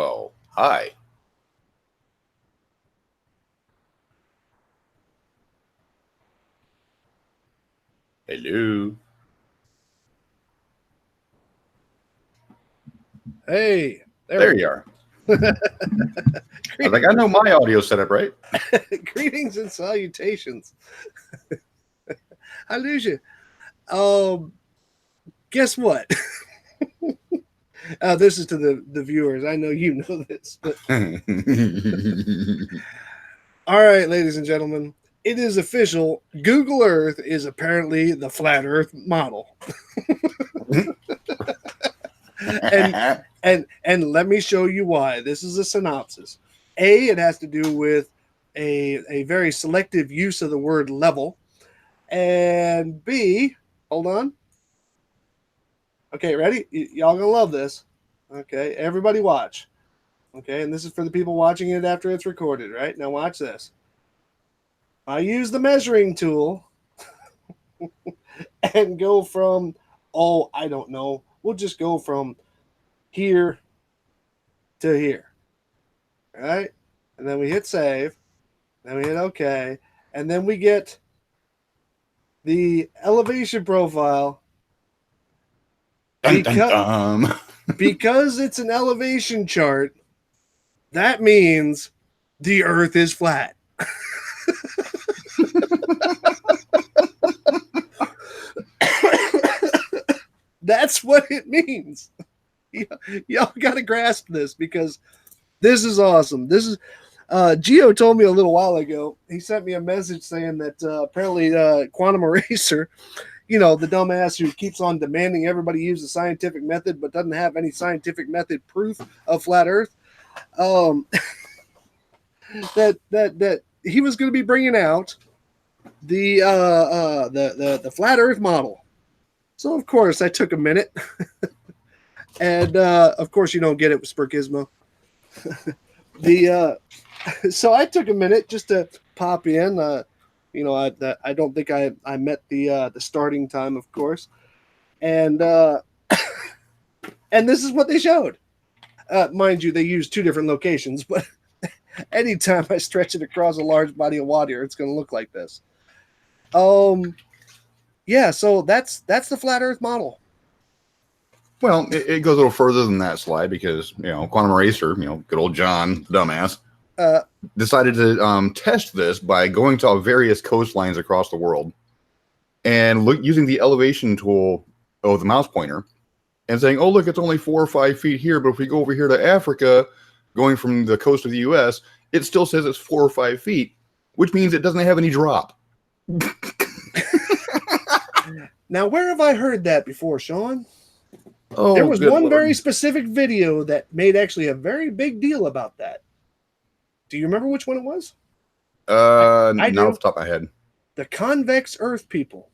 Well, hi. Hello. Hey, There you are. I was like, I know my audio setup, right? Greetings and salutations. I lose you. Um, guess what? This is to the viewers. I know you know this, but all right, ladies and gentlemen, it is official. Google Earth is apparently the flat Earth model, and and let me show you why. This is a synopsis. A, it has to do with a very selective use of the word level, and B, hold on. Okay, ready? Y'all gonna love this. Okay, everybody watch. Okay, and this is for the people watching it after it's recorded, right? Now watch this. I use the measuring tool and go from, oh, I don't know. We'll just go from here to here. Right? And then we hit save. Then we hit OK. And then we get the elevation profile dun, dun, dun. because it's an elevation chart. That means the Earth is flat. That's what it means. Y'all got to grasp this because this is awesome. This is Geo told me a little while ago. He sent me a message saying that apparently Quantum Eraser, you know, the dumbass who keeps on demanding everybody use the scientific method but doesn't have any scientific method proof of flat Earth, that he was going to be bringing out the flat Earth model. So of course I took a minute, and of course you don't get it with Spurkismo. So I took a minute just to pop in. I don't think I met the starting time, of course, and and this is what they showed. Mind you, they used two different locations, but anytime I stretch it across a large body of water, it's going to look like this. Yeah, so that's the flat Earth model. Well, it goes a little further than that slide because, Quantum Eraser, good old John, dumbass, decided to test this by going to various coastlines across the world and using the elevation tool of the mouse pointer and saying, oh, look, it's only 4 or 5 feet here, but if we go over here to Africa, going from the coast of the U.S., it still says it's 4 or 5 feet, which means it doesn't have any drop. Now, where have I heard that before, Sean? Oh, there was one Lord. very specific video that made actually a very big deal about that. Do you remember which one it was? I not off the top of my head. The Convex Earth people.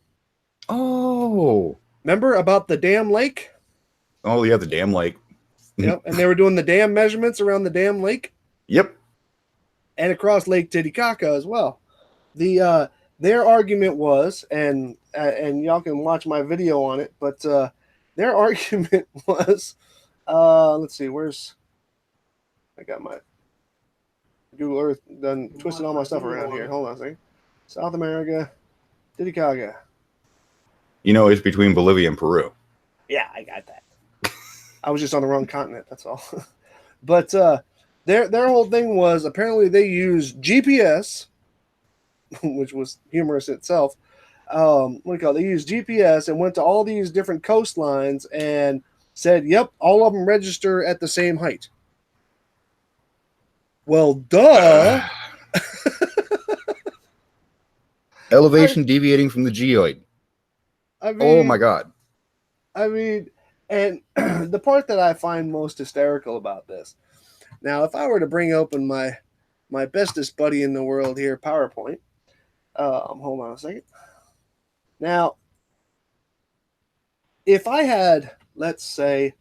Oh. Remember about the damn lake? Oh, yeah, the damn lake. Yep, and they were doing the dam measurements around the damn lake. Yep. And across Lake Titicaca as well. Their argument was, and y'all can watch my video on it, but their argument was, let's see, I got my Google Earth done twisted all my stuff around here. Hold on a second. South America, Titicaca. It's between Bolivia and Peru. Yeah, I got that. I was just on the wrong continent, that's all. But their whole thing was apparently they used GPS, which was humorous itself. They used GPS and went to all these different coastlines and said, yep, all of them register at the same height. Well, duh. Elevation deviating from the geoid. I mean, oh my God. I mean, and the part that I find most hysterical about this. Now, if I were to bring open my bestest buddy in the world here, PowerPoint. Hold on a second. Now, if I had, let's say,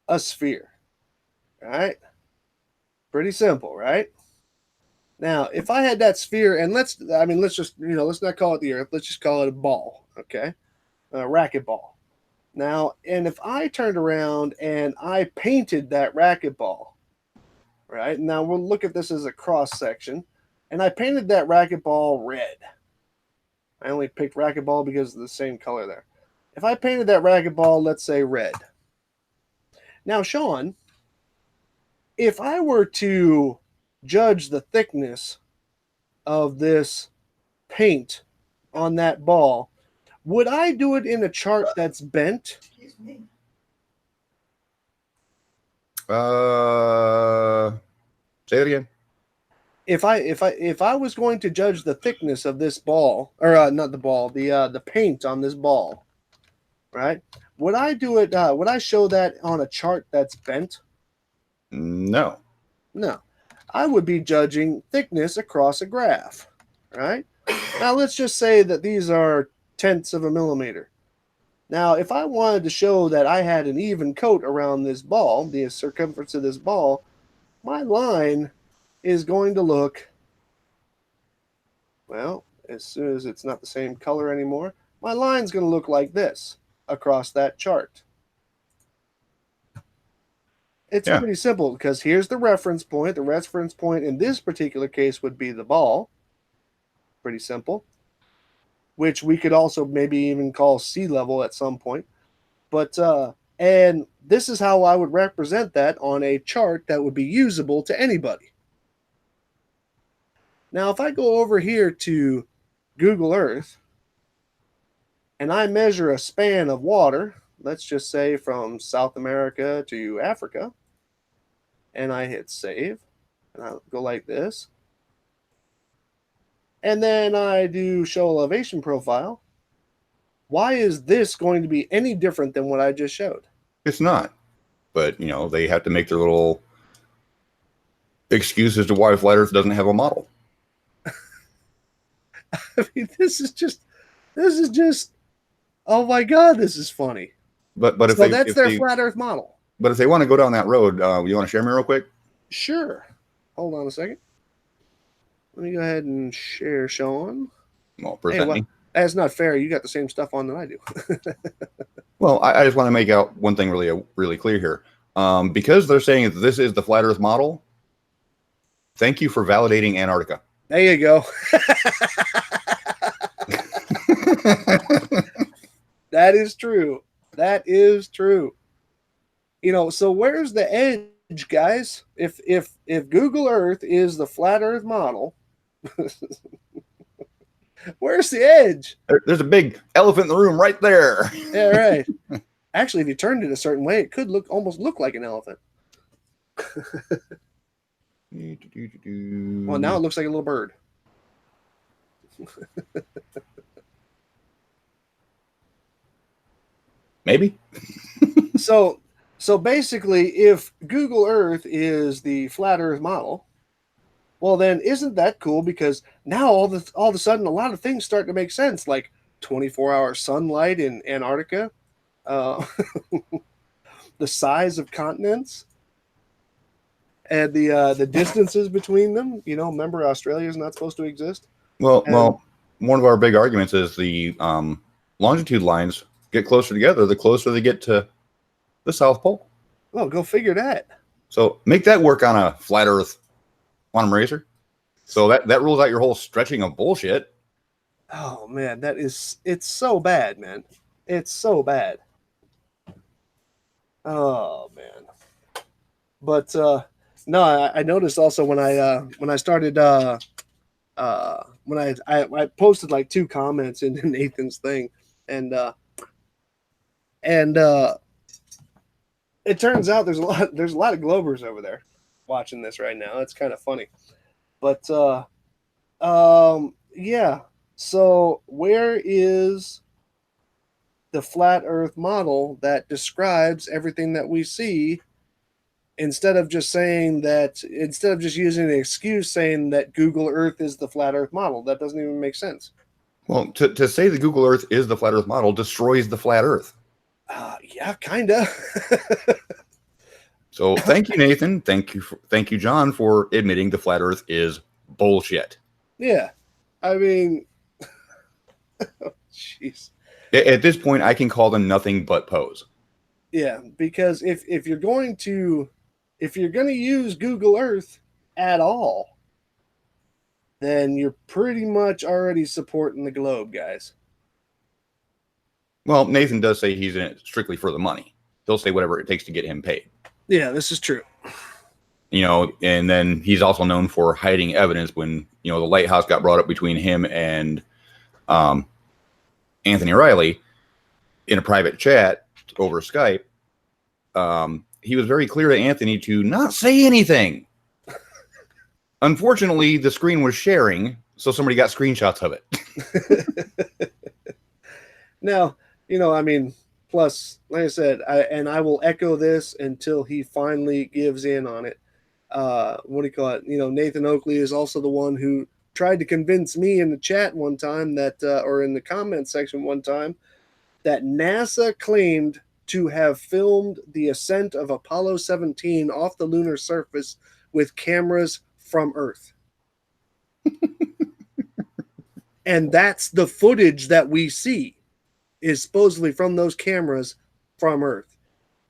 a sphere, right? Pretty simple, right? Now, if I had that sphere, and let's just, let's not call it the Earth. Let's just call it a ball, okay? A racquetball. Now, and if I turned around and I painted that racquetball, right? Now we'll look at this as a cross section, and I painted that racquetball red. I only picked racquetball because of the same color there. If I painted that racquetball, let's say red. Now, Sean, if I were to judge the thickness of this paint on that ball, would I do it in a chart that's bent? Excuse me. Say it again. If I was going to judge the thickness of this ball, or not the ball, the paint on this ball, right? Would I do it? Would I show that on a chart that's bent? No. No, I would be judging thickness across a graph, right? Now let's just say that these are tenths of a millimeter. Now, if I wanted to show that I had an even coat around this ball, the circumference of this ball, my line is going to look, well, as soon as it's not the same color anymore, my line's going to look like this across that chart. It's pretty simple because here's the reference point. The reference point in this particular case would be the ball. Pretty simple. Which we could also maybe even call sea level at some point. But, and this is how I would represent that on a chart that would be usable to anybody. Now, if I go over here to Google Earth and I measure a span of water, let's just say from South America to Africa, and I hit save, and I'll go like this. And then I do show elevation profile. Why is this going to be any different than what I just showed? It's not. But, you know, they have to make their little excuse as to why Flat Earth doesn't have a model. I mean, this is just, oh my God, this is funny. But if so they, that's if their they, flat Earth model. But if they want to go down that road, you want to share me real quick? Sure. Hold on a second. Let me go ahead and share, Sean. Well, present me. That's not fair. You got the same stuff on that I do. Well, I just want to make out one thing really clear here. Because they're saying that this is the Flat Earth model, thank you for validating Antarctica. There you go. That is true. That is true. You know, so where's the edge, guys? If Google Earth is the flat Earth model, where's the edge? There's a big elephant in the room right there. Yeah, right. Actually, if you turned it a certain way, it could almost look like an elephant. Well, now it looks like a little bird. Maybe. So basically, if Google Earth is the flat Earth model, well, then isn't that cool? Because now all of a sudden, a lot of things start to make sense, like 24-hour sunlight in Antarctica, the size of continents, and the distances between them. You know, remember Australia is not supposed to exist. Well, one of our big arguments is the longitude lines get closer together the closer they get to the South Pole. Well, go figure that. So make that work on a flat Earth quantum racer. So that rules out your whole stretching of bullshit. Oh man, it's so bad, man. It's so bad. Oh man. But no, I noticed also when I started when I posted like 2 comments into Nathan's thing, and it turns out there's a lot of Globers over there watching this right now. It's kind of funny. But yeah. So where is the flat Earth model that describes everything that we see, instead of just using an excuse saying that Google Earth is the flat Earth model? That doesn't even make sense. Well, to say that Google Earth is the flat Earth model destroys the flat Earth. Yeah, kind of. So thank you, Nathan. Thank you, John, for admitting the flat Earth is bullshit. Yeah, I mean, jeez. At this point, I can call them nothing but pose. Yeah, because if you're going to use Google Earth at all, then you're pretty much already supporting the globe, guys. Well, Nathan does say he's in it strictly for the money. He'll say whatever it takes to get him paid. Yeah, this is true. You know, and then he's also known for hiding evidence when, you know, the lighthouse got brought up between him and Anthony Riley in a private chat over Skype. He was very clear to Anthony to not say anything. Unfortunately, the screen was sharing, so somebody got screenshots of it. Now, you know, I mean, plus, like I said, I will echo this until he finally gives in on it. What do you call it? You know, Nathan Oakley is also the one who tried to convince me in the chat one time that, or in the comment section one time, that NASA claimed to have filmed the ascent of Apollo 17 off the lunar surface with cameras from Earth. And that's the footage that we see is supposedly from those cameras from Earth.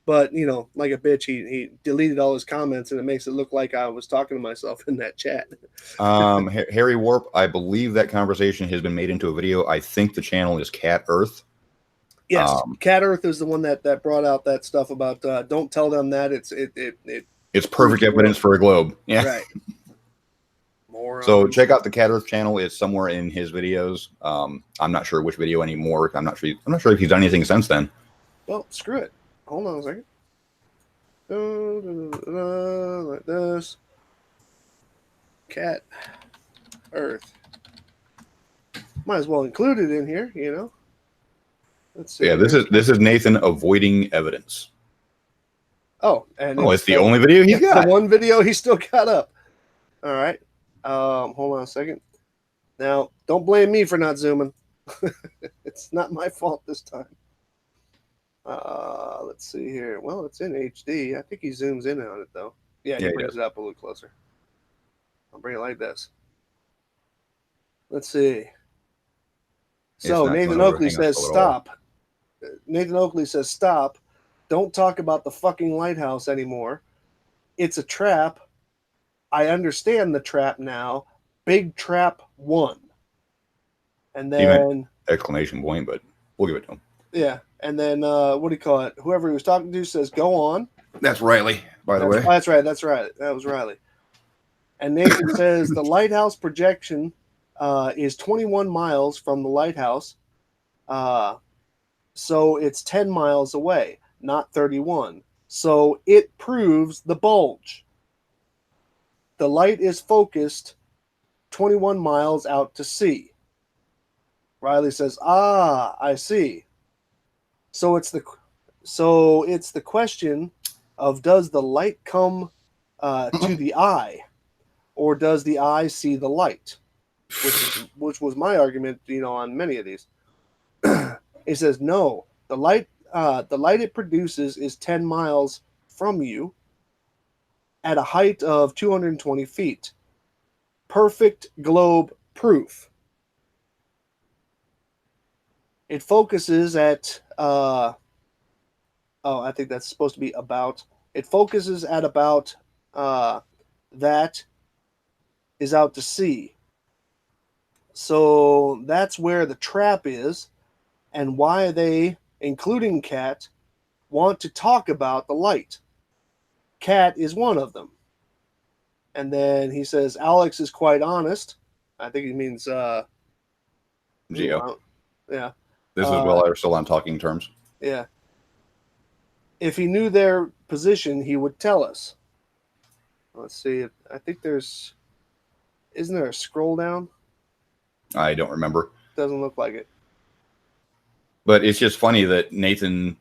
But, you know, like a bitch, he deleted all his comments, and it makes it look like I was talking to myself in that chat. Harry Warp, I believe that conversation has been made into a video. I think the channel is Cat Earth. Yes, Cat Earth is the one that brought out that stuff about don't tell them that it's perfect evidence for a globe. Yeah, right. More. So check out the Cat Earth channel. It's somewhere in his videos. I'm not sure which video anymore. I'm not sure if he's done anything since then. Well, screw it. Hold on a second. Like this. Cat Earth. Might as well include it in here, you know. Let's see. Yeah, this is Nathan avoiding evidence. Oh, and it's the only video he's got. The one video he still got up. All right. Hold on a second. Now, don't blame me for not zooming. It's not my fault this time. Let's see here. Well, it's in HD. I think he zooms in on it though. Yeah, he brings it up a little closer. I'll bring it like this. Let's see. So Nathan Oakley says stop. Nathan Oakley says stop. Don't talk about the fucking lighthouse anymore. It's a trap. I understand the trap now. Big Trap 1. And then exclamation point, but we'll give it to him. Yeah. And then what do you call it? Whoever he was talking to says go on. That's Riley, by the way. That's right. That was Riley. And Nathan says the lighthouse projection is 21 miles from the lighthouse. So it's 10 miles away, not 31. So it proves the bulge. The light is focused 21 miles out to sea. Riley says, I see. So it's the question of does the light come to the eye, or does the eye see the light? Which was my argument, you know, on many of these. It says no. The light it produces is 10 miles from you at a height of 220 feet. Perfect globe proof. It focuses at I think that's supposed to be about. It focuses at about that is out to sea. So that's where the trap is, and why they, including Cat, want to talk about the light. Cat is one of them. And then he says Alex is quite honest. I think he means Geo. Yeah. This is while they're still on talking terms. Yeah. If he knew their position, he would tell us. Let's see. I think isn't there a scroll down? I don't remember. Doesn't look like it. But it's just funny that Nathan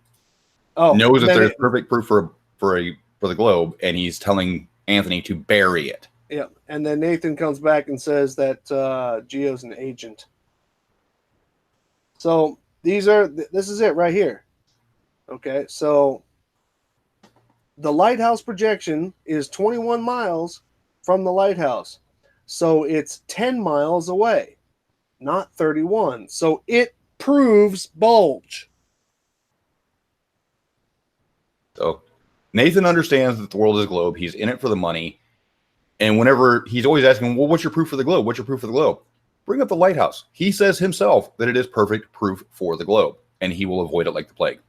knows that there's perfect proof for the globe, and he's telling Anthony to bury it. Yeah, and then Nathan comes back and says that Geo's an agent. So this is it right here. Okay, so the lighthouse projection is 21 miles from the lighthouse. So it's 10 miles away, not 31. So it proves bulge. So Nathan understands that the world is a globe. He's in it for the money. And whenever he's always asking, well, what's your proof for the globe? What's your proof for the globe? Bring up the lighthouse. He says himself that it is perfect proof for the globe, and he will avoid it like the plague.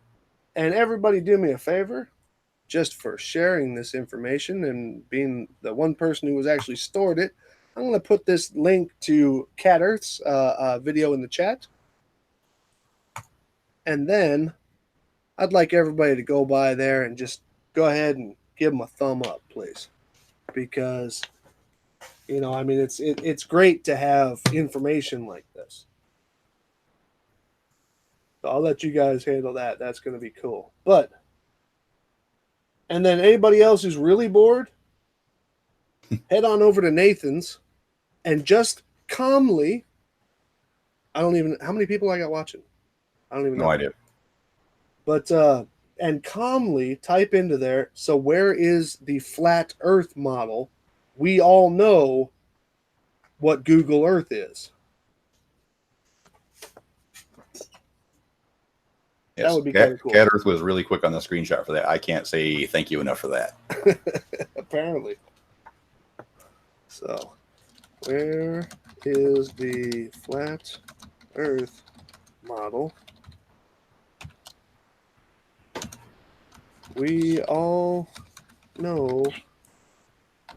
And everybody do me a favor, just for sharing this information and being the one person who was actually stored it. I'm going to put this link to Cat Earth's video in the chat. And then I'd like everybody to go by there and just go ahead and give them a thumb up, please. Because, you know, I mean, it's great to have information like this. So I'll let you guys handle that. That's going to be cool. But, and then anybody else who's really bored, head on over to Nathan's and just calmly, how many people I got watching? I don't even know. No idea. But, and calmly type into there, so where is the flat Earth model? We all know what Google Earth is. Yes. That would be kind of cool. Cat Earth was really quick on the screenshot for that. I can't say thank you enough for that. Apparently. So, where is the flat Earth model? We all know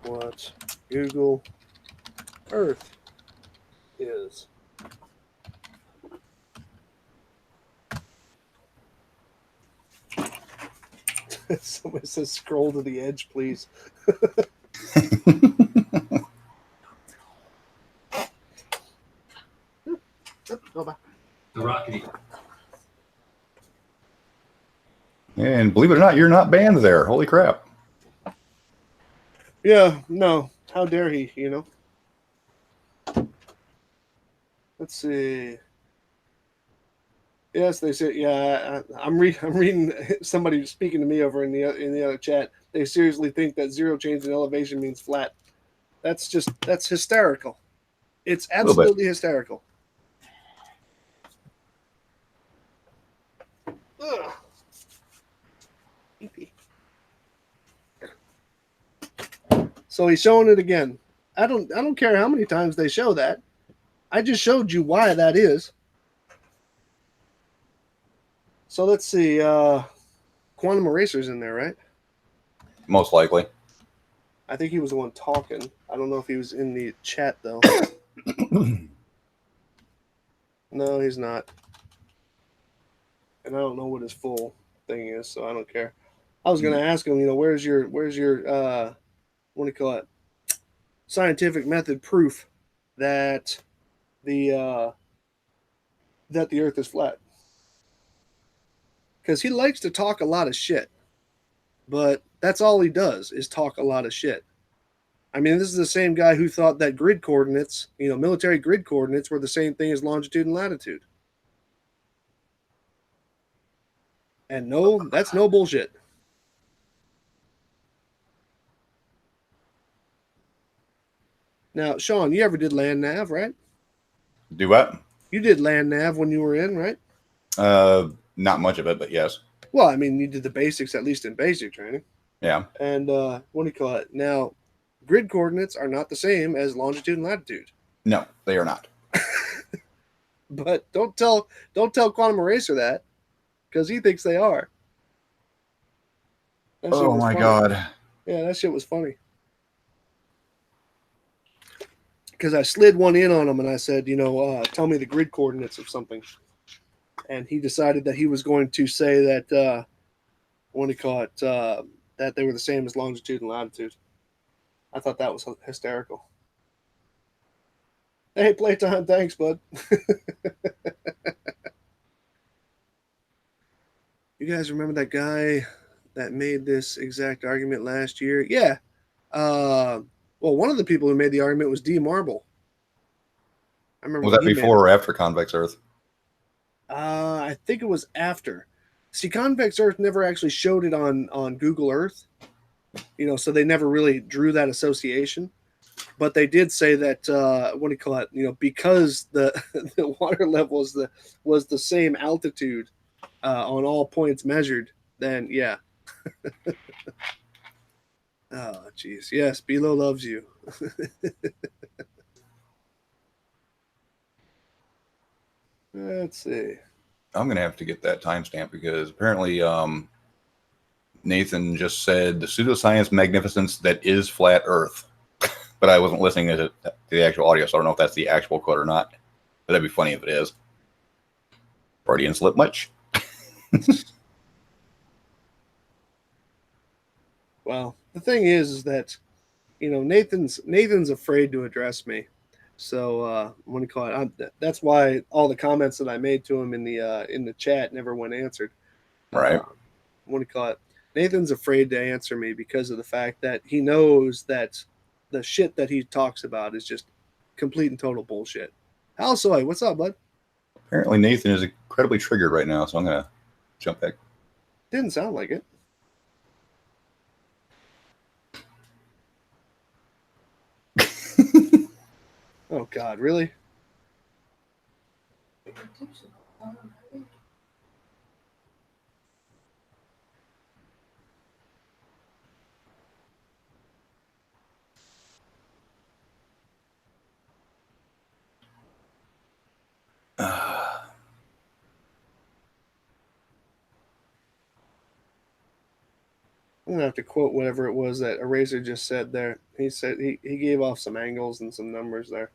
what Google Earth is. Somebody says scroll to the edge, please. Go back. The Rocket. And believe it or not, you're not banned there. Holy crap. Yeah, no. How dare he, you know? Let's see. Yes, they say. Yeah, I'm reading somebody speaking to me over in the other chat. They seriously think that zero change in elevation means flat. That's hysterical. It's absolutely hysterical. Ugh. So he's showing it again. I don't care how many times they show that. I just showed you why that is. So let's see. Quantum Eraser's in there, right? Most likely. I think he was the one talking. I don't know if he was in the chat, though. No, he's not. And I don't know what his full thing is, so I don't care. I was going to ask him, you know, where's your what do you call it? Scientific method proof that the Earth is flat. Because he likes to talk a lot of shit. But that's all he does is talk a lot of shit. I mean, this is the same guy who thought that grid coordinates, you know, military grid coordinates were the same thing as longitude and latitude. And no, that's no bullshit. Now, Sean, you ever did land nav, right? Do what? You did land nav when you were in, right? Not much of it, but yes. Well, I mean, you did the basics, at least in basic training. Yeah. And what do you call it? Now, grid coordinates are not the same as longitude and latitude. No, they are not. But don't tell Quantum Eraser that, because he thinks they are. Oh my God. Yeah, that shit was funny. Because I slid one in on him and I said, you know, tell me the grid coordinates of something. And he decided that he was going to say that, what do you call it, that they were the same as longitude and latitude. I thought that was hysterical. Hey, Playtime, thanks, bud. You guys remember that guy that made this exact argument last year? Yeah. Well, one of the people who made the argument was D. Marble. I remember. Was that before or after Convex Earth? I think it was after. See, Convex Earth never actually showed it on Google Earth. You know, so they never really drew that association. But they did say that what do you call it? Because the the water level was the same altitude on all points measured. Then yeah. Oh jeez, yes, Bilo loves you. Let's see. I'm gonna have to get that timestamp because apparently Nathan just said the pseudoscience magnificence that is flat Earth, but I wasn't listening to the actual audio, so I don't know if that's the actual quote or not. But that'd be funny if it is. Freudian slip much? Well, the thing is that Nathan's afraid to address me. So what do you call it? That's why all the comments that I made to him in the chat never went answered. Right. What do you call it? Nathan's afraid to answer me because of the fact that he knows that the shit that he talks about is just complete and total bullshit. Hal Soy, what's up, bud? Apparently Nathan is incredibly triggered right now, so I'm gonna jump back. Didn't sound like it. Oh God, really? I'm gonna have to quote whatever it was that Eraser just said there. He said he gave off some angles and some numbers there.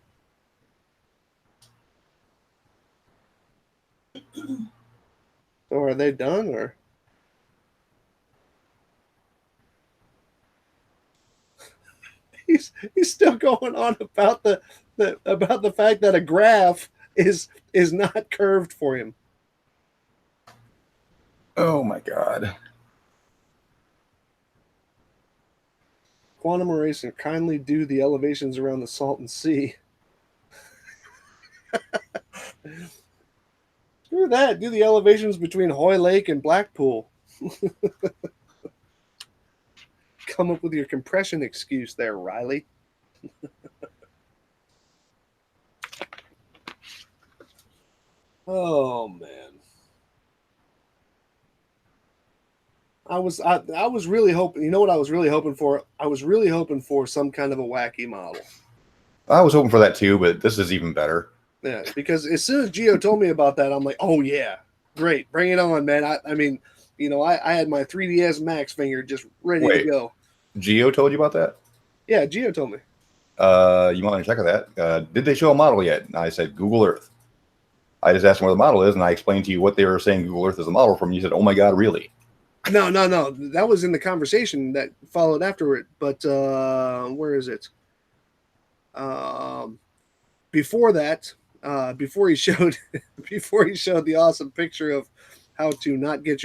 So are they done or? He's still going on about the fact that a graph is not curved for him. Oh my God. Quantum Eraser, kindly do the elevations around the Salton Sea. Screw that. Do the elevations between Hoy Lake and Blackpool. Come up with your compression excuse there, Riley. Oh man. I was really hoping. You know what I was really hoping for? I was really hoping for some kind of a wacky model. I was hoping for that too, but this is even better. Yeah, because as soon as Gio told me about that, I'm like, oh yeah, great, bring it on, man. I mean, I had my 3ds Max finger just ready to go. Gio told you about that? Yeah, Gio told me. You want to check that? Did they show a model yet? And I said Google Earth. I just asked them where the model is, and I explained to you what they were saying Google Earth is a model from. You said, "Oh my God, really?" No. That was in the conversation that followed afterward. But where is it? Before that, before he showed the awesome picture of how to not get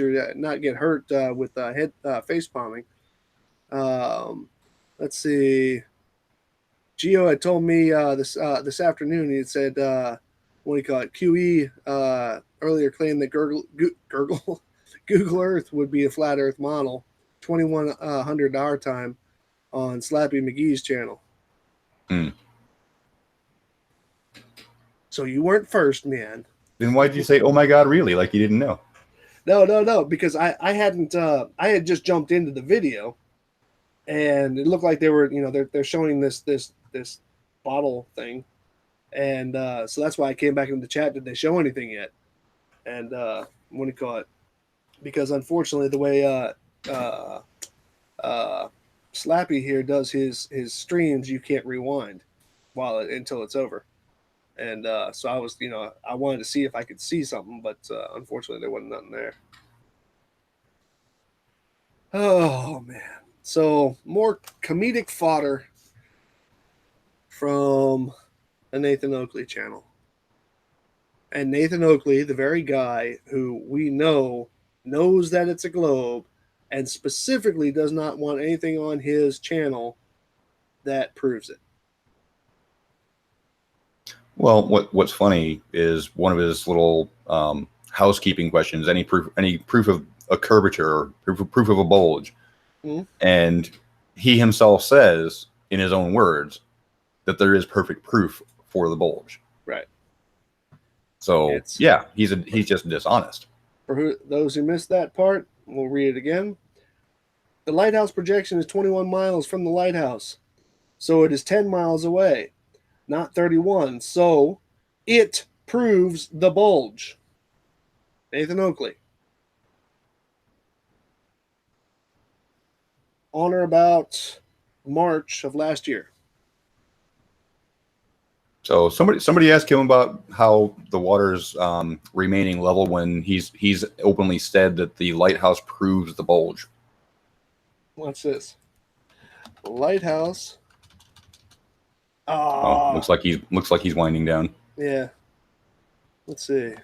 hurt with head face palming. Let's see. Gio had told me this afternoon. He had said, what do you call it? QE earlier claimed that Google Earth would be a flat Earth model, 2100 our time on Slappy McGee's channel. So you weren't first, man. Then why did you say, "Oh my God, really?" Like you didn't know? No, because I hadn't. I had just jumped into the video, and it looked like they were, they're showing this bottle thing, and so that's why I came back into the chat. Did they show anything yet? And what do you call it? Because unfortunately, the way Slappy here does his streams, you can't rewind until it's over. And so I was, I wanted to see if I could see something, but unfortunately there wasn't nothing there. Oh man! So more comedic fodder from the Nathan Oakley channel. And Nathan Oakley, the very guy who we knows that it's a globe and specifically does not want anything on his channel that proves it. Well, what's funny is one of his little housekeeping questions: any proof of a curvature or proof of a bulge? Mm-hmm. And he himself says, in his own words, that there is perfect proof for the bulge. Right. So yeah, he's just dishonest. For those who missed that part, we'll read it again. The lighthouse projection is 21 miles from the lighthouse, so it is 10 miles away, not 31. So it proves the bulge. Nathan Oakley. On or about March of last year. So somebody asked him about how the water's remaining level when he's openly said that the lighthouse proves the bulge. What's this? Lighthouse. Oh, looks like he's winding down. Yeah. Let's see.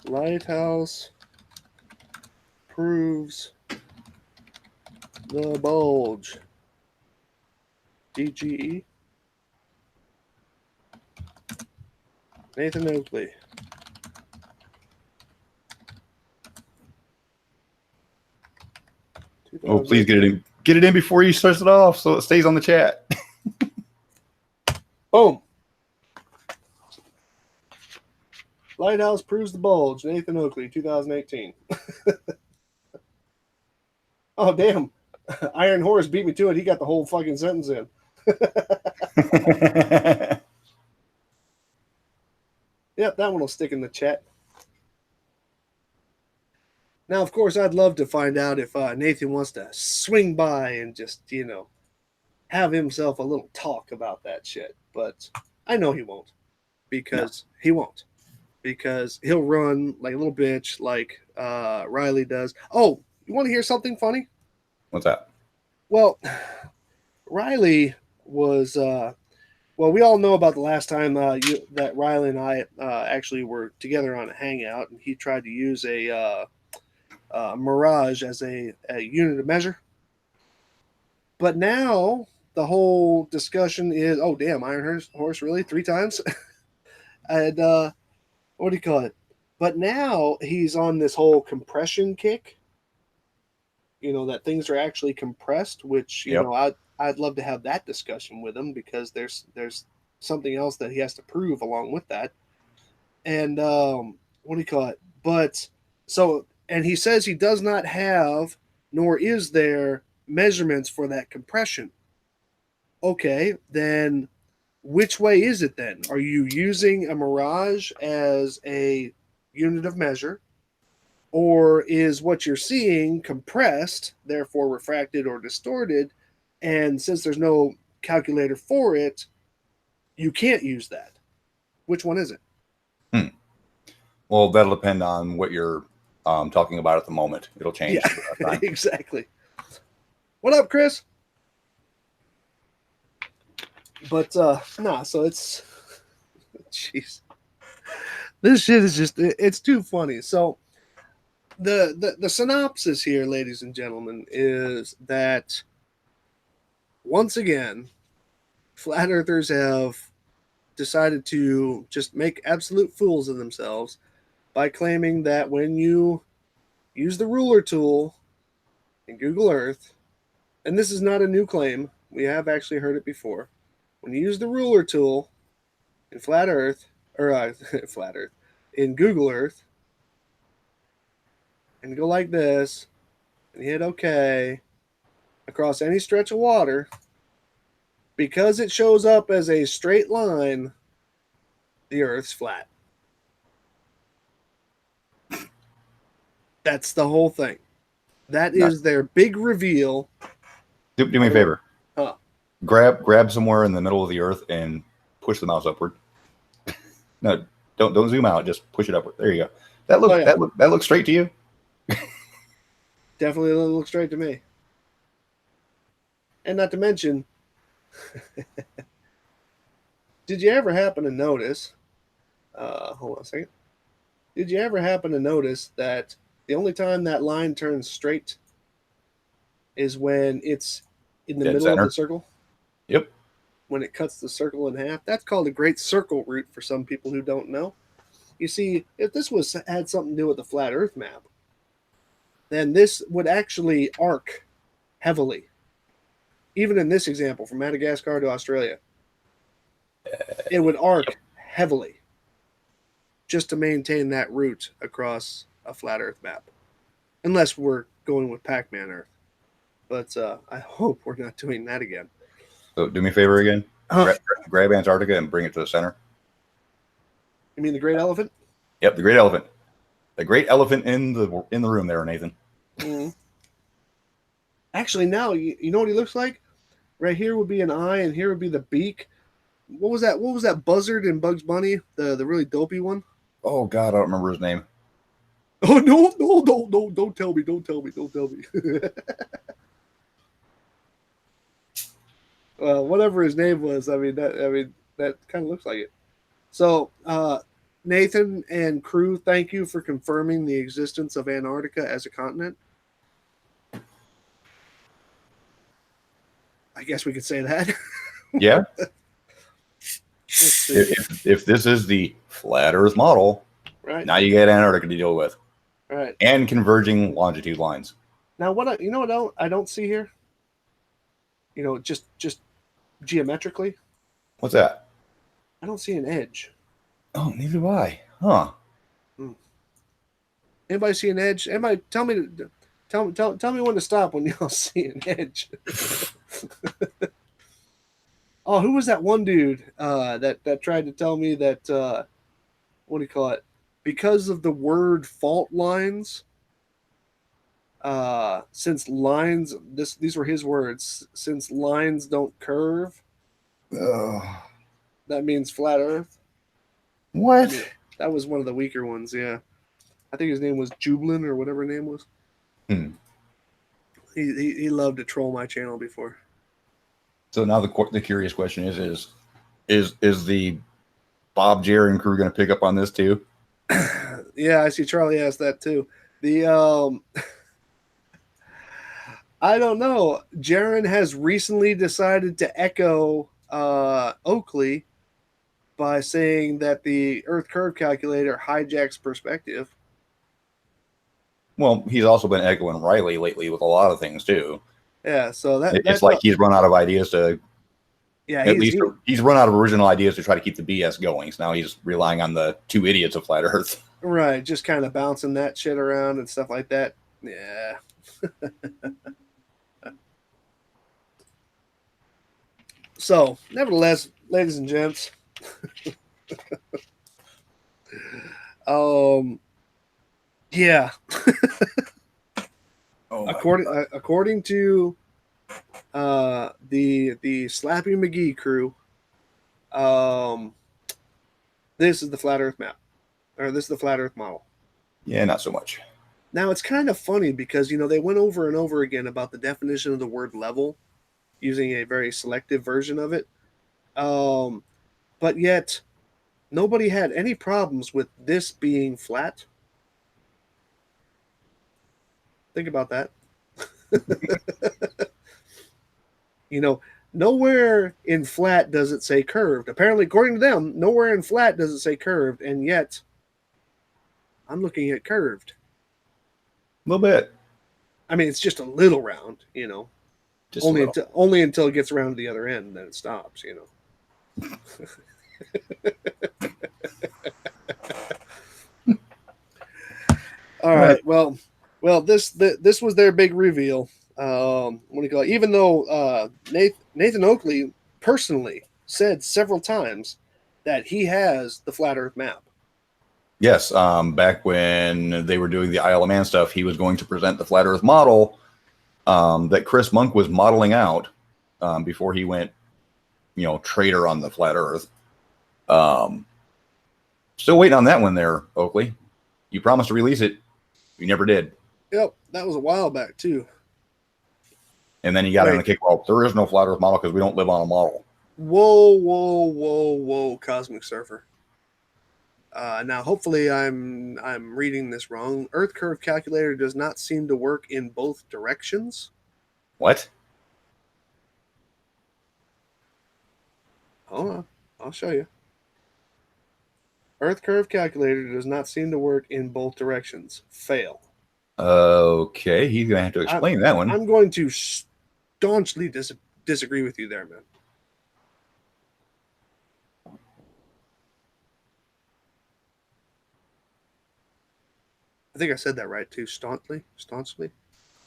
Lighthouse proves the bulge. DGE. Nathan Oakley. Oh, please get it in. Get it in before you start it off, so it stays on the chat. Boom. Lighthouse proves the bulge. Nathan Oakley, 2018. Oh, damn. Iron Horse beat me to it. He got the whole fucking sentence in. Yep, that one will stick in the chat. Now, of course, I'd love to find out if Nathan wants to swing by and just, have himself a little talk about that shit. But I know he won't. He won't. Because he'll run like a little bitch like Riley does. Oh, you want to hear something funny? What's that? Well, Riley was... well, we all know about the last time that Riley and I actually were together on a hangout, and he tried to use a Mirage as a unit of measure. But now the whole discussion is, oh, damn, Iron Horse, really? 3 times? And what do you call it? But now he's on this whole compression kick. That things are actually compressed, which, Yep. I'd love to have that discussion with him because there's something else that he has to prove along with that. And what do you call it? But so, and he says he does not have, nor is there measurements for that compression. Okay, then which way is it then? Are you using a Mirage as a unit of measure? Or is what you're seeing compressed, therefore refracted or distorted? And since there's no calculator for it, you can't use that. Which one is it? Well, that'll depend on what you're talking about at the moment. It'll change. Yeah, exactly. What up, Chris? But so it's jeez. This shit is just it's too funny. So the synopsis here, ladies and gentlemen, is that once again, flat earthers have decided to just make absolute fools of themselves by claiming that when you use the ruler tool in Google Earth, and this is not a new claim, we have actually heard it before. When you use the ruler tool in flat Earth, or flat Earth, in Google Earth, and go like this, and hit OK across any stretch of water, because it shows up as a straight line, the Earth's flat. That's the whole thing. That is their big reveal. Do me a favor. Huh. Grab somewhere in the middle of the Earth and push the mouse upward. No, don't zoom out. Just push it upward. There you go. That looks straight to you. Definitely doesn't look straight to me. And not to mention, did you ever happen to notice? Hold on a second. Did you ever happen to notice that the only time that line turns straight is when it's in the middle of the circle? Yep. When it cuts the circle in half. That's called a great circle route for some people who don't know. You see, if this had something to do with the flat Earth map, then this would actually arc heavily. Even in this example, from Madagascar to Australia, it would arc heavily just to maintain that route across a flat Earth map, unless we're going with Pac-Man Earth. But I hope we're not doing that again. So do me a favor again. Grab Antarctica and bring it to the center. You mean the great elephant? Yep, the great elephant. The great elephant in the room there, Nathan. Mm-hmm. Actually, now you know what he looks like? Right here would be an eye, and here would be the beak. What was that? What was that buzzard in Bugs Bunny? The really dopey one? Oh God, I don't remember his name. Oh no, don't tell me, don't tell me. Well, whatever his name was, I mean that kind of looks like it. So, Nathan and crew, thank you for confirming the existence of Antarctica as a continent. I guess we could say that. Yeah. if this is the flat Earth model, right now you get Antarctica to deal with, right, and converging longitude lines. Now, what I don't see here, just geometrically, What's that? I don't see an edge. Oh, neither do I. Huh? Anybody see an edge? Anybody tell me when to stop when y'all see an edge. Oh, who was that one dude that tried to tell me that what do you call it? Because of the word fault lines, since lines, these were his words. Since lines don't curve, that means flat Earth. What? Yeah, that was one of the weaker ones. Yeah, I think his name was Jublin or whatever his name was. He loved to troll my channel before. So now the curious question is the Bob Jaron crew going to pick up on this too? Yeah, I see Charlie asked that too. The I don't know. Jaron has recently decided to echo Oakley by saying that the Earth curve calculator hijacks perspective. Well, he's also been echoing Riley lately with a lot of things too. Yeah, so it's like he's run out of ideas to. Yeah, he's run out of original ideas to try to keep the BS going. So now he's relying on the two idiots of Flat Earth. Right, just kind of bouncing that shit around and stuff like that. Yeah. So, nevertheless, ladies and gents, yeah. According to the Slappy McGee crew, this is the flat Earth map, or this is the flat Earth model. Yeah, not so much. Now it's kind of funny because they went over and over again about the definition of the word level, using a very selective version of it, but yet nobody had any problems with this being flat. Think about that. Nowhere in flat does it say curved. Apparently, according to them, nowhere in flat does it say curved, and yet I'm looking at curved. A little bit. I mean, it's just a little round, Just only until it gets around to the other end, and then it stops, All right. Well, this was their big reveal. What do you call it? Even though Nathan Oakley personally said several times that he has the flat Earth map. Yes, back when they were doing the Isle of Man stuff, he was going to present the flat Earth model that Chris Monk was modeling out before he went, traitor on the flat Earth. Still waiting on that one there, Oakley. You promised to release it. You never did. Yep, that was a while back too. And then you got in the kick. Well, there is no flat Earth model because we don't live on a model. Whoa, Cosmic Surfer. Now, hopefully, I'm reading this wrong. Earth curve calculator does not seem to work in both directions. What? Hold on, I'll show you. Earth curve calculator does not seem to work in both directions. Fail. Okay, he's gonna have to explain that one. I'm going to staunchly disagree with you there, man. I think I said that right too. Staunchly.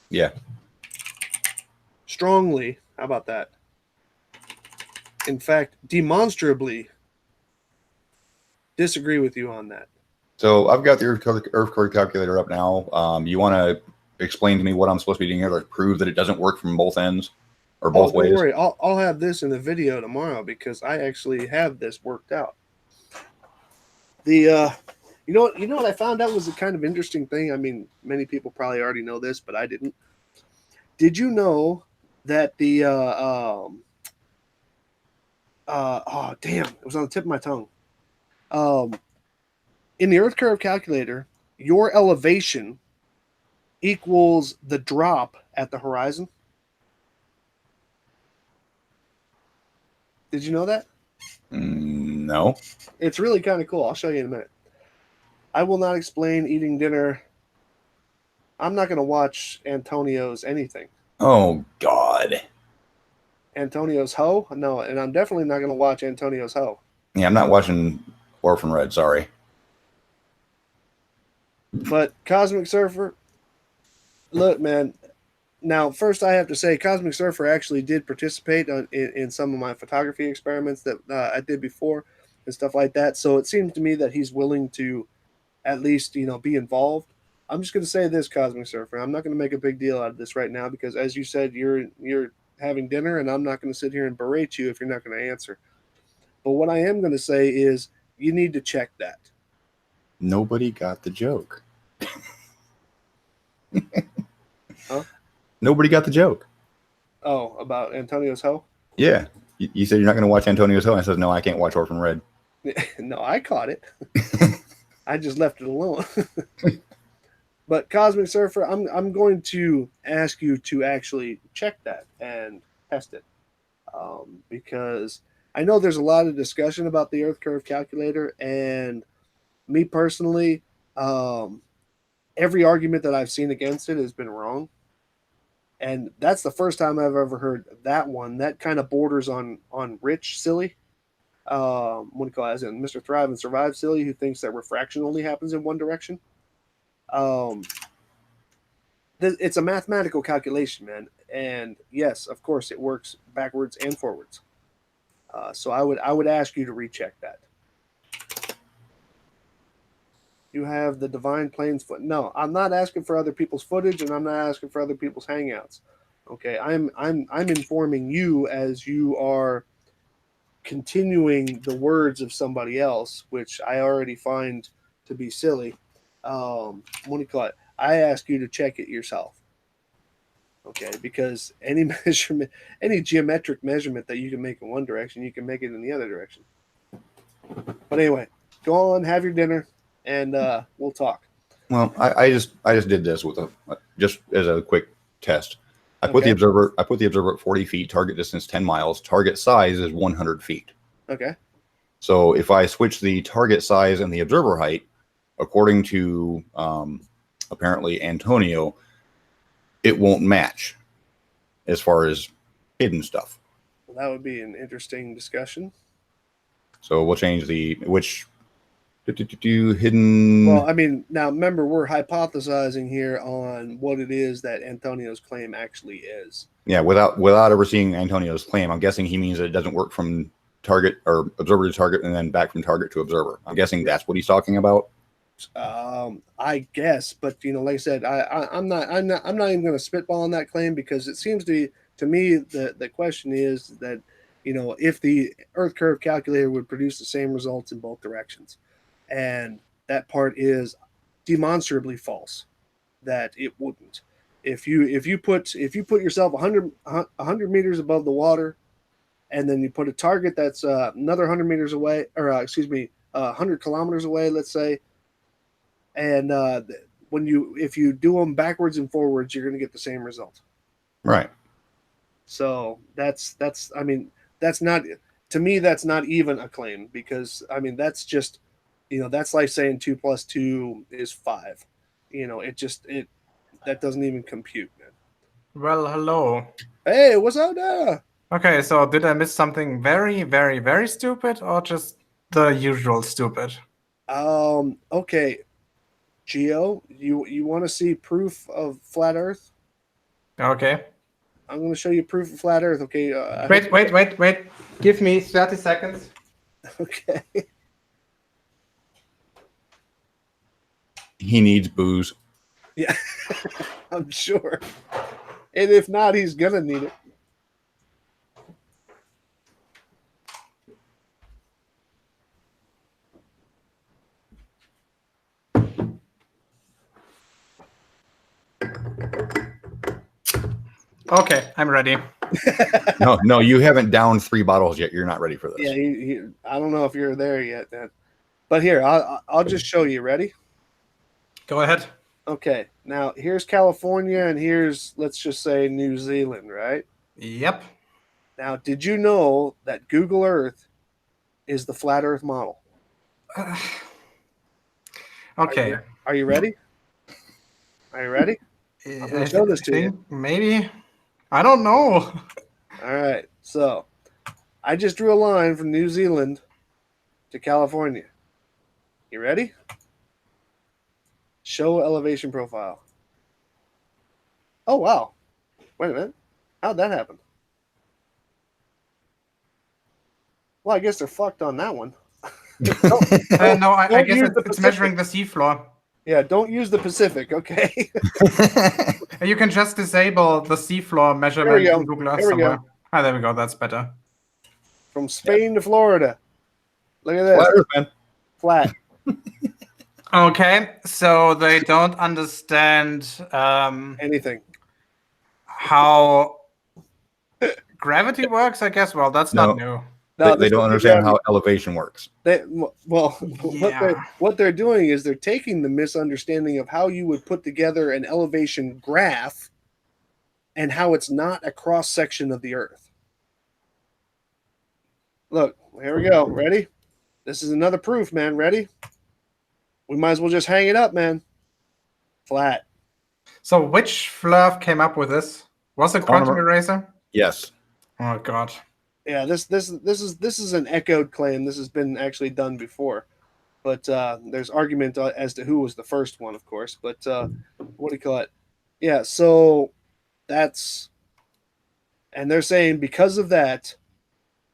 Yeah. Strongly. How about that? In fact, demonstrably disagree with you on that. So I've got the earthquake calculator up now. You want to explain to me what I'm supposed to be doing here to prove that it doesn't work from both ends or both ways? Don't worry. I'll have this in the video tomorrow because I actually have this worked out. You know what I found out was a kind of interesting thing. I mean, many people probably already know this, but I didn't. Did you know that oh damn, it was on the tip of my tongue. In the Earth curve calculator, your elevation equals the drop at the horizon. Did you know that? No. It's really kind of cool. I'll show you in a minute. I will not explain eating dinner. I'm not going to watch Antonio's anything. Oh, God. Antonio's Ho? No, and I'm definitely not going to watch Antonio's Ho. Yeah, I'm not watching Orphan Red, sorry. But Cosmic Surfer, look, man. Now, first I have to say, Cosmic Surfer actually did participate in some of my photography experiments that I did before and stuff like that. So it seems to me that he's willing to at least, be involved. I'm just going to say this, Cosmic Surfer. I'm not going to make a big deal out of this right now because, as you said, you're having dinner, and I'm not going to sit here and berate you if you're not going to answer. But what I am going to say is you need to check that. Nobody got the joke. Huh? Nobody got the joke. Oh, about Antonio's Ho? Yeah. You said you're not going to watch Antonio's Ho, and I said, no, I can't watch Orphan Red. No, I caught it. I just left it alone. But Cosmic Surfer, I'm going to ask you to actually check that and test it, because I know there's a lot of discussion about the Earth curve calculator, and me personally, every argument that I've seen against it has been wrong, and that's the first time I've ever heard that one. That kind of borders on Rich silly. What do you call it? As in Mr. Thrive and Survive silly, who thinks that refraction only happens in one direction. It's a mathematical calculation, man, and yes, of course, it works backwards and forwards. So I would ask you to recheck that. You have the Divine Plains foot. No, I'm not asking for other people's footage, and I'm not asking for other people's hangouts. Okay, I'm informing you as you are continuing the words of somebody else, which I already find to be silly. What do you call it? I ask you to check it yourself. Okay, because any measurement, any geometric measurement that you can make in one direction, you can make it in the other direction. But anyway, go on, have your dinner, and we'll talk. Well, I just did this with just as a quick test. I put the observer at 40 feet, target distance 10 miles, target size is 100 feet. Okay. So if I switch the target size and the observer height, according to apparently Antonio, it won't match as far as hidden stuff. Well, that would be an interesting discussion. So we'll change hidden. Well, I mean, now remember, we're hypothesizing here on what it is that Antonio's claim actually is. Yeah, without ever seeing Antonio's claim, I'm guessing he means that it doesn't work from target or observer to target and then back from target to observer. I'm guessing that's what he's talking about. I guess, but like I said, I'm not even going to spitball on that claim because it seems to me the question is that if the Earth curve calculator would produce the same results in both directions, and that part is demonstrably false, that it wouldn't. If you put yourself 100 meters above the water, and then you put a target that's another 100 meters away, or 100 kilometers away, let's say. And if you do them backwards and forwards, you're going to get the same result. Right. So that's not, to me, that's not even a claim, because that's just, that's like saying 2 + 2 is 5. That doesn't even compute, man. Well, hello. Hey, what's up there? Okay, so did I miss something very, very, very stupid, or just the usual stupid? Okay. Geo, you want to see proof of flat Earth? Okay. I'm going to show you proof of flat Earth. Okay. Wait. Give me 30 seconds. Okay. He needs booze. Yeah, I'm sure. And if not, he's going to need it. Okay, I'm ready. No, you haven't downed 3 bottles yet. You're not ready for this. Yeah, I don't know if you're there yet, man. But here, I'll just show you. Ready? Go ahead. Okay. Now, here's California, and here's, let's just say, New Zealand, right? Yep. Now, did you know that Google Earth is the flat Earth model? Okay. Are you ready? Are you ready? I'm going to show this to you. Maybe. I don't know. All right. So, I just drew a line from New Zealand to California. You ready? Show elevation profile. Oh, wow. Wait a minute. How'd that happen? Well, I guess they're fucked on that one. No, I guess use the it's Pacific. measuring the seafloor. Yeah, don't use the Pacific, okay? You can just disable the seafloor measurement go. in Google Earth Here we go. somewhere. Ah, there we go. That's better. From Spain to Florida. Look at this. Flat Earth, man. Flat. Okay, so they don't understand Anything. how gravity works, I guess. Well, that's not new. No, They don't understand how elevation works. What they're doing is they're taking the misunderstanding of how you would put together an elevation graph and how it's not a cross section of the Earth. Look, here we go. Ready? This is another proof, man. Ready? We might as well just hang it up, man. Flat. So which Flurf came up with this? Was it Quantum Eraser? Yes. Oh god. Yeah, this is an echoed claim. This has been actually done before, but there's argument as to who was the first one, of course. But what do you call it? Yeah, so that's, and they're saying because of that,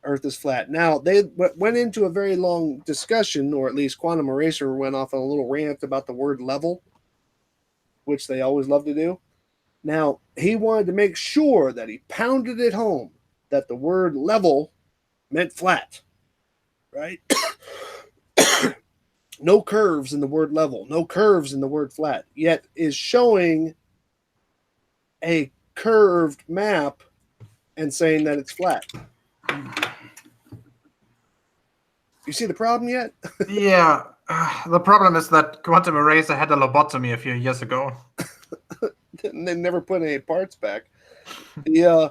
Earth is flat. Now they went into a very long discussion, or at least Quantum Eraser went off on a little rant about the word level, which they always love to do. Now he wanted to make sure that he pounded it home that the word level meant flat, right? No curves in the word level, no curves in the word flat, yet is showing a curved map and saying that it's flat. You see the problem yet? Yeah. The problem is that Quantum Eraser had a lobotomy a few years ago. And they never put any parts back. Yeah.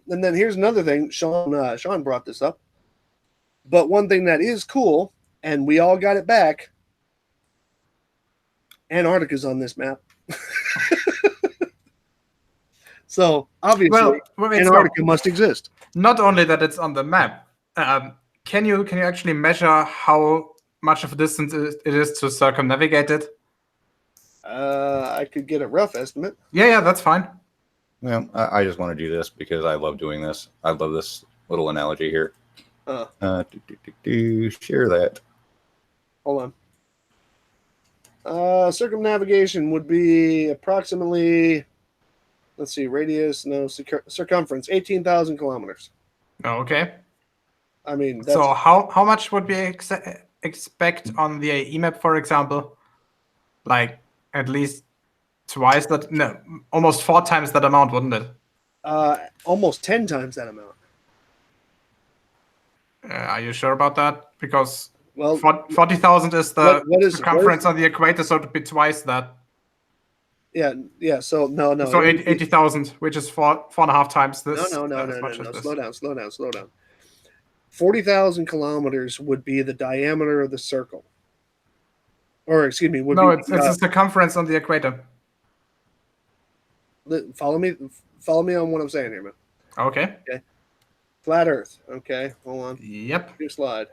And then here's another thing. Sean brought this up. But one thing that is cool, and we all got it back, Antarctica's on this map. So obviously, Antarctica must exist. Not only that it's on the map. Can you actually measure how much of a distance it is to circumnavigate it? I could get a rough estimate. Yeah, that's fine. Yeah, I just want to do this because I love doing this. I love this little analogy here. Share that. Hold on. Circumnavigation would be approximately, let's see, radius, no, circumference, 18,000 kilometers. Okay. I mean, so how much would we expect on the EMAP, for example? Like at least twice that? No, almost 4 times that amount, wouldn't it? Almost 10 times that amount. Are you sure about that? Because 40,000 is the circumference on the equator, so it would be twice that. Yeah. So no. So 80,000, which is 4.5 times this. No. Slow down. 40,000 kilometers would be the diameter of the circle. Or excuse me, it's the circumference on the equator. Follow me on what I'm saying here, man. Okay. Flat Earth. Okay, hold on. Yep. New slide.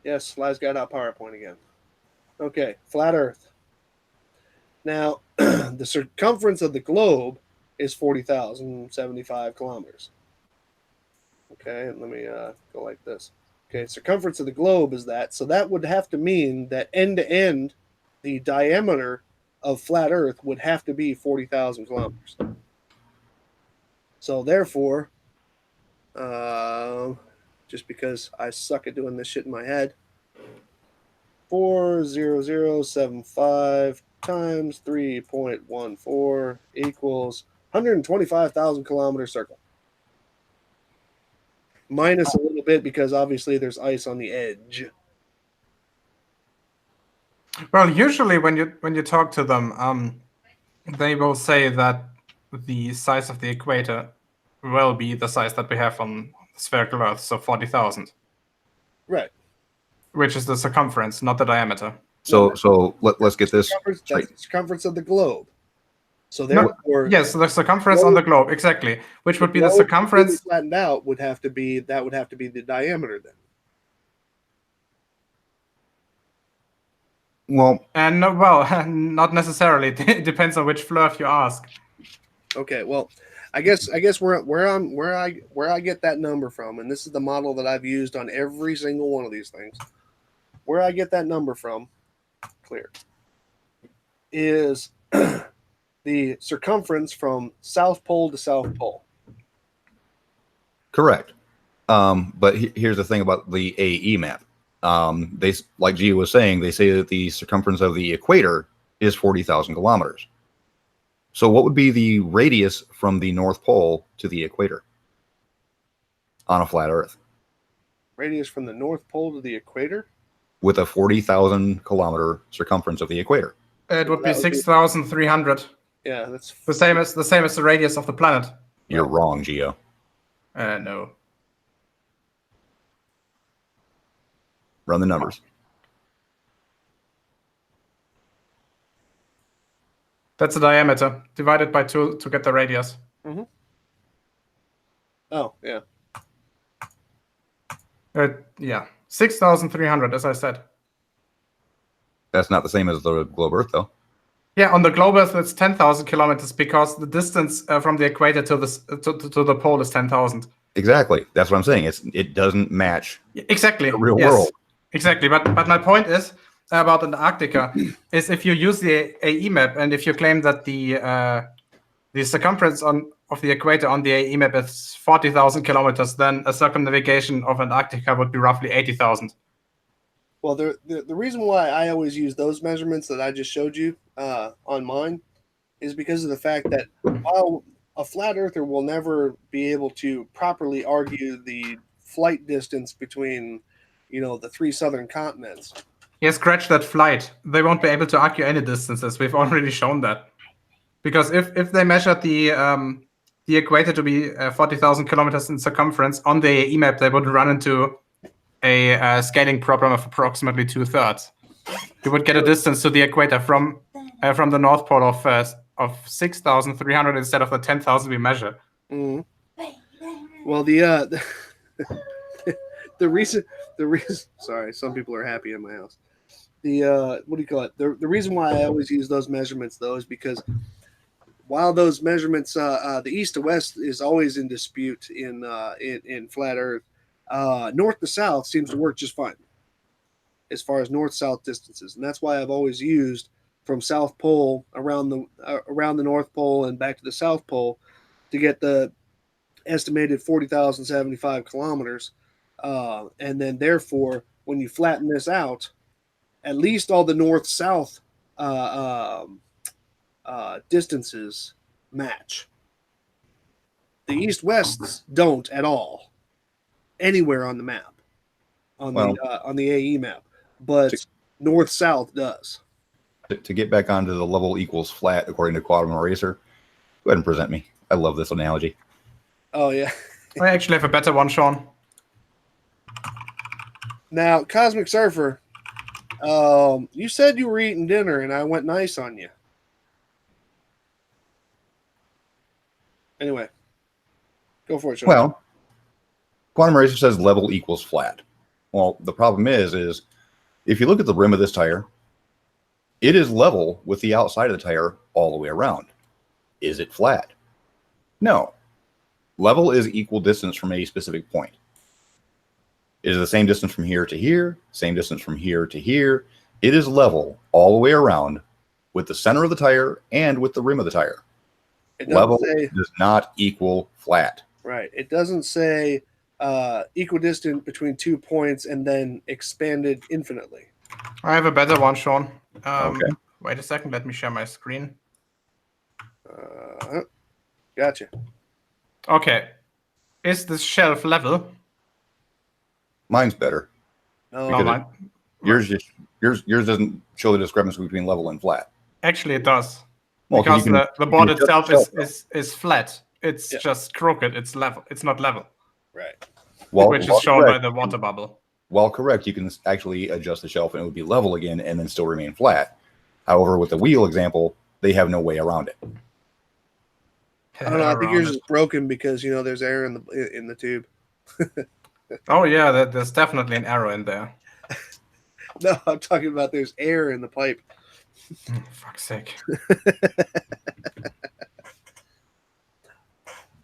Yes, slides.powerpoint again. Okay, flat Earth. Now, the circumference of the globe is 40,075 kilometers. Okay, and let me go like this. Okay, circumference of the globe is that. So that would have to mean that end to end, the diameter of flat Earth would have to be 40,000 kilometers. So therefore, just because I suck at doing this shit in my head, 40075 times 3.14 equals 125,000 kilometer circle. Minus a little bit because obviously there's ice on the edge. Well, usually when you talk to them, they will say that the size of the equator will be the size that we have on spherical Earth, so 40,000. Right. Which is the circumference, not the diameter. So let's get this That's straight. the circumference of the globe. So No, therefore, yes, the circumference on the globe, exactly. Which would be the circumference. Flattened out would have to be the diameter then. Well, And no, well, not necessarily. It depends on which flirt you ask. Okay, well, I guess where I get that number from, and this is the model that I've used on every single one of these things. Where I get that number from, clear, is the circumference from South Pole to South Pole. correct. But here's the thing about the AE map. They, like Gio was saying, they say that the circumference of the equator is 40,000 kilometers. So what would be the radius from the North Pole to the equator on a flat Earth? Radius from the North Pole to the equator? With a 40,000 kilometer circumference of the equator. It would be 6,300. Yeah, that's the same as the radius of the planet. You're wrong, Gio. No. Run the numbers. That's the diameter divided by 2 to get the radius. Mm-hmm. Oh, yeah. Yeah, 6,300, as I said. That's not the same as the globe Earth, though. Yeah, on the globe Earth it's 10,000 kilometers because the distance from the equator to the pole is 10,000. Exactly. That's what I'm saying. It doesn't match exactly the real world. Exactly. But my point is about Antarctica is if you use the AE map and if you claim that the circumference of the equator on the AE map is 40,000 kilometers, then a circumnavigation of Antarctica would be roughly 80,000. Well, the reason why I always use those measurements that I just showed you on mine is because of the fact that while a flat earther will never be able to properly argue the flight distance between, the 3 southern continents. Yeah, scratch that flight. They won't be able to argue any distances. We've already shown that. Because if they measured the equator to be 40,000 kilometers in circumference on the AE map, they would run into a scaling problem of approximately 2/3. You would get a distance to the equator from the North Pole of 6,300 instead of the 10,000 we measure. Mm-hmm. Well, the reason. Sorry, some people are happy in my house. The what do you call it? The reason why I always use those measurements though is because while those measurements, the east to west is always in dispute in flat Earth. North to south seems to work just fine as far as north-south distances, and that's why I've always used from South Pole around the North Pole and back to the South Pole to get the estimated 40,075 kilometers, and then therefore when you flatten this out, at least all the north-south distances match. The east-wests don't at all anywhere on the map, on the AE map, but north-south does. To get back onto the level equals flat according to Quantum Eraser, go ahead and present me. I love this analogy. Oh yeah. I actually have a better one, Sean. Now, Cosmic Surfer, you said you were eating dinner and I went nice on you. Anyway, go for it, Sean. Well, Quantum Eraser says level equals flat. Well, the problem is if you look at the rim of this tire, it is level with the outside of the tire all the way around. Is it flat? No. Level is equal distance from a specific point. It is the same distance from here to here, same distance from here to here. It is level all the way around with the center of the tire and with the rim of the tire. Level does not equal flat. Right. It doesn't say equidistant between 2 points and then expanded infinitely. I have a better one, Sean. Okay. Wait a second. Let me share my screen. Gotcha. Okay. Is this shelf level? Mine's better. No, mine. Yours doesn't show the discrepancy between level and flat. Actually, it does. Well, because the board itself is flat. It's Yeah. just crooked. It's level. It's not level. right. Which is shown by the water bubble. While correct, you can actually adjust the shelf and it would be level again and then still remain flat. However, with the wheel example, they have no way around it. I don't know. I think yours is broken because there's air in the tube. Oh yeah, there's definitely an arrow in there. No, I'm talking about there's air in the pipe. Fuck's sake.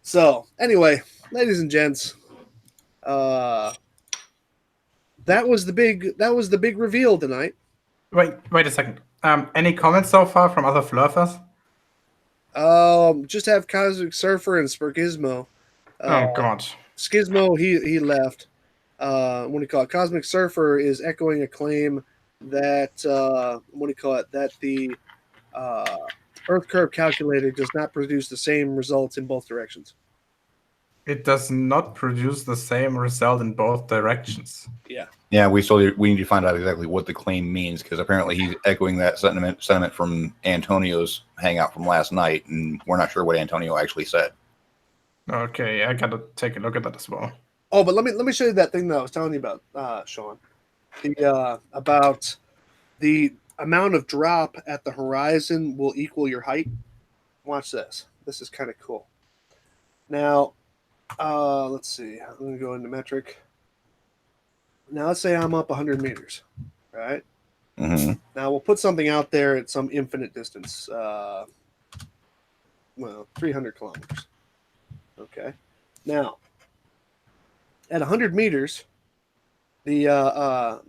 So anyway, ladies and gents, that was the big reveal tonight. Wait a second. Any comments so far from other flurfers? Just have Cosmic Surfer and Spurgizmo. Oh god. Skizmo, he left. What do you call it? Cosmic Surfer is echoing a claim that that the Earth curve calculator does not produce the same results in both directions. It does not produce the same result in both directions. Yeah, we need to find out exactly what the claim means because apparently he's echoing that sentiment from Antonio's hangout from last night, and we're not sure what Antonio actually said. Okay, I gotta take a look at that as well. Oh, but let me show you that thing that I was telling you about, Sean. About the amount of drop at the horizon will equal your height. Watch this. This is kind of cool. Now, let's see. I'm going to go into metric. Now, let's say I'm up 100 meters, right? Mm-hmm. Now, we'll put something out there at some infinite distance. 300 kilometers. Okay. Now, at 100 meters, the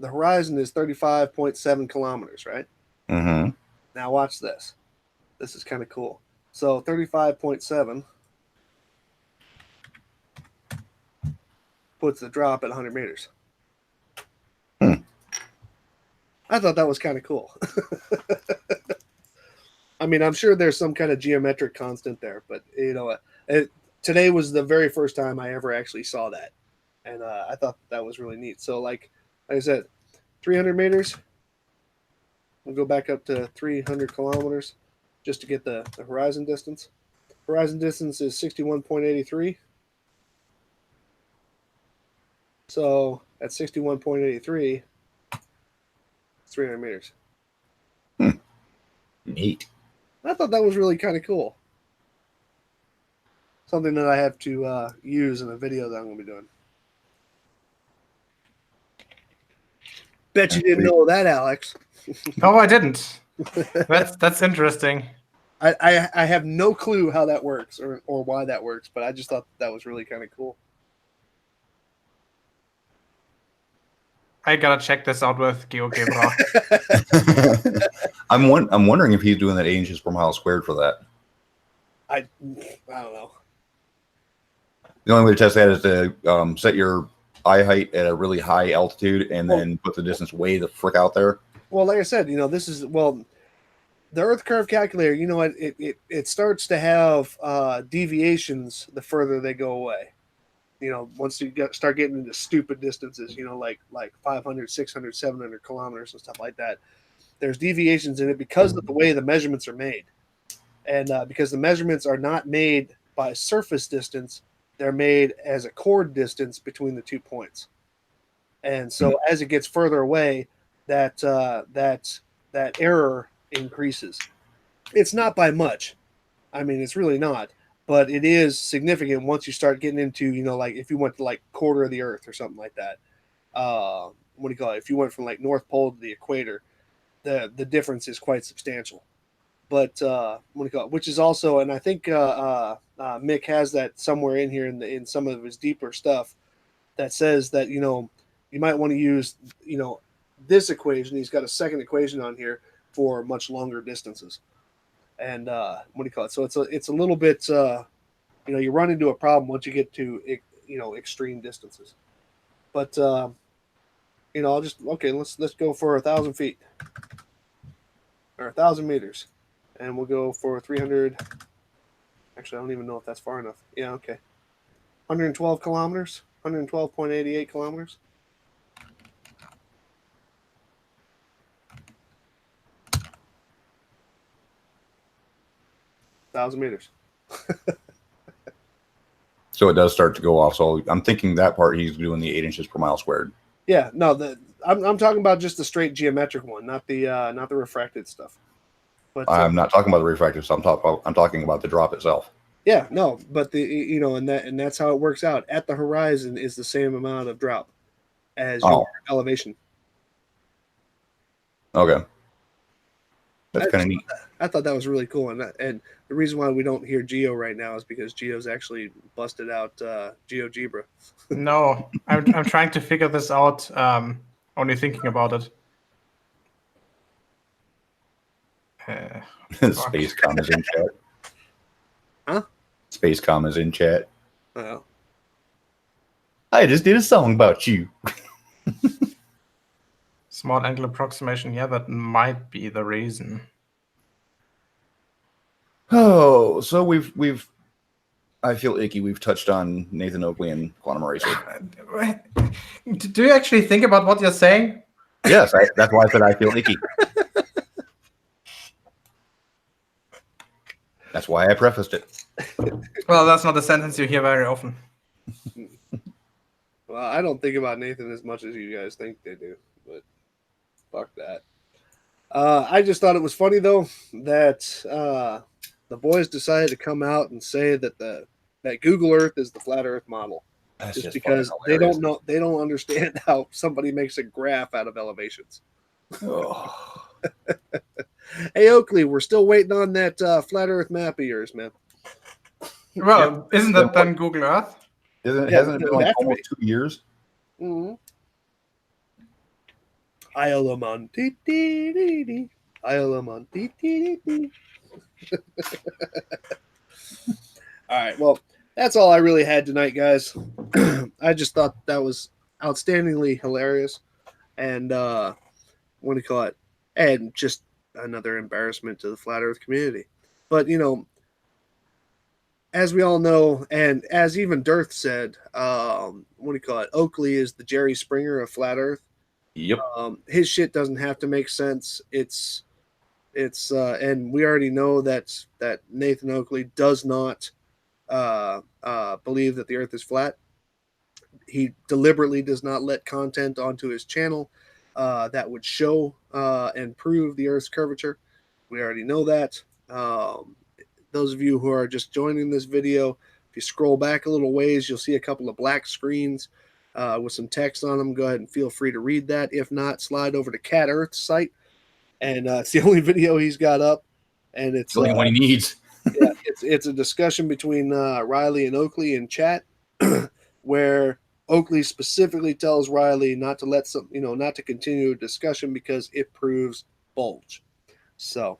horizon is 35.7 kilometers, right? Mm-hmm. Now watch this. This is kind of cool. So 35.7 puts the drop at 100 meters. I thought that was kind of cool. I mean, I'm sure there's some kind of geometric constant there, but today was the very first time I ever actually saw that. And I thought that was really neat. So like I said, 300 meters. We'll go back up to 300 kilometers just to get the horizon distance. Horizon distance is 61.83. So at 61.83, it's 300 meters. Neat. I thought that was really kind of cool. Something that I have to use in a video that I'm going to be doing. Bet you didn't know that, Alex. No, I didn't. That's interesting. I have no clue how that works or why that works, but I just thought that was really kind of cool. I gotta check this out with GeoGebra. I'm wondering if he's doing that 8 inches per mile squared for that. I don't know. The only way to test that is to set your eye height at a really high altitude and then put the distance way the frick out there. Well, like I said, this is the Earth curve calculator. It starts to have deviations the further they go away. Once you start getting into stupid distances, like 500, 600, 700 kilometers and stuff like that, there's deviations in it because of the way the measurements are made. And because the measurements are not made by surface distance, they're made as a chord distance between the 2 points. And so as it gets further away, that error increases. It's not by much. I mean, it's really not. But it is significant once you start getting into, like if you went to like quarter of the Earth or something like that. what do you call it? If you went from like North Pole to the equator, the difference is quite substantial. But what do you call it? Which is also, and I think Mick has that somewhere in here in some of his deeper stuff that says that you might want to use this equation. He's got a second equation on here for much longer distances. And what do you call it? So it's a little bit you run into a problem once you get to extreme distances. But I'll just let's go for 1,000 feet or 1,000 meters, and we'll go for 300. Actually, I don't even know if that's far enough. Yeah, okay. 112 kilometers, 112.88 kilometers. Thousand meters. So it does start to go off. So I'm thinking that part he's doing the 8 inches per mile squared. Yeah, no, I'm talking about just the straight geometric one, not the refracted stuff. But I'm not talking about the refractive stuff. I'm talking about the drop itself. Yeah, no, but and that's how it works out. At the horizon is the same amount of drop as your elevation. Okay. That's kind of neat. I thought that was really cool, and the reason why we don't hear Geo right now is because Geo's actually busted out GeoGebra. No, I'm trying to figure this out. Only thinking about it. Spacecom is in chat. Huh? Spacecom is in chat. Oh. I just did a song about you. Small angle approximation. Yeah, that might be the reason. Oh, so we've. I feel icky. We've touched on Nathan Oakley and Quantum Eraser. Do you actually think about what you're saying? Yes, that's why I said I feel icky. That's why I prefaced it. Well, that's not a sentence you hear very often. Well, I don't think about Nathan as much as you guys think they do, but fuck that. I just thought it was funny though that the boys decided to come out and say that that Google Earth is the flat Earth model. That's just because they don't understand how somebody makes a graph out of elevations. Oh. Hey Oakley, we're still waiting on that flat Earth map of yours, man. Well, isn't that then Google Earth? Hasn't it been like almost 2 years? Mm-hmm. Isle-a-Mon. Isle-a-Mon. All right, well, that's all I really had tonight, guys. I just thought that was outstandingly hilarious, and what do you call it? And just another embarrassment to the flat Earth community. But as we all know, and as even Dirth said, what do you call it? Oakley is the Jerry Springer of flat Earth. Yep. His shit doesn't have to make sense. It's and we already know that Nathan Oakley does not believe that the Earth is flat. He deliberately does not let content onto his channel that would show and prove the Earth's curvature. We already know that. Those of you who are just joining this video, if you scroll back a little ways, you'll see a couple of black screens with some text on them. Go ahead and feel free to read that. If not, slide over to Cat Earth's site, and it's the only video he's got up, and it's the only one he needs. Yeah, it's a discussion between Riley and Oakley in chat, where Oakley specifically tells Riley not to continue a discussion because it proves bulge. So,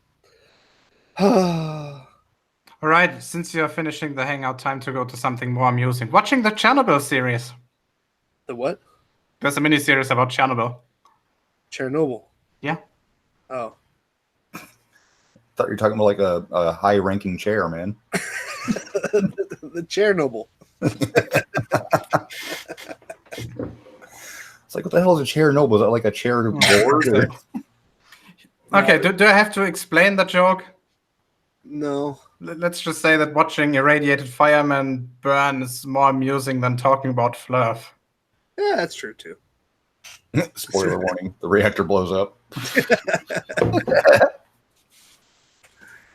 all right. Since you're finishing the hangout, time to go to something more amusing. Watching the Chernobyl series. The what? There's a mini series about Chernobyl. Chernobyl. Yeah. Oh. I thought you were talking about like a high-ranking chair, man. The Chernobyl. It's like, what the hell is a Chernobyl? Is that like a chair board? Or? Okay, do I have to explain the joke? No. Let's just say that watching irradiated firemen burn is more amusing than talking about Flurf. Yeah, that's true too. Spoiler warning, the reactor blows up.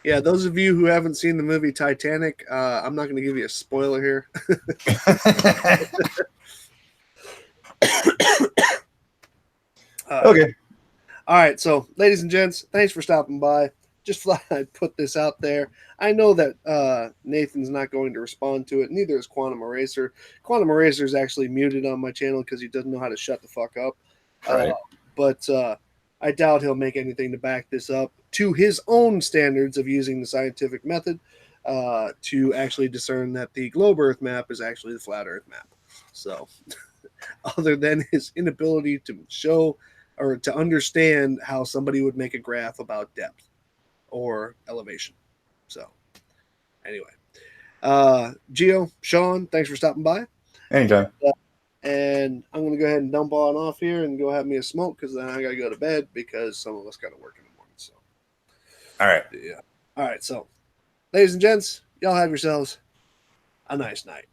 Yeah, those of you who haven't seen the movie Titanic, I'm not going to give you a spoiler here. Okay. All right. So, ladies and gents, thanks for stopping by. Just thought I'd put this out there. I know that Nathan's not going to respond to it. Neither is Quantum Eraser. Quantum Eraser is actually muted on my channel because he doesn't know how to shut the fuck up. Right. But I doubt he'll make anything to back this up to his own standards of using the scientific method to actually discern that the globe Earth map is actually the flat Earth map. So, other than his inability to show or to understand how somebody would make a graph about depth or elevation. So, anyway, Gio, Sean, thanks for stopping by. Anytime. And I'm going to go ahead and dump on off here and go have me a smoke because then I got to go to bed because some of us got to work in the morning. So, all right. Yeah. All right. So, ladies and gents, y'all have yourselves a nice night.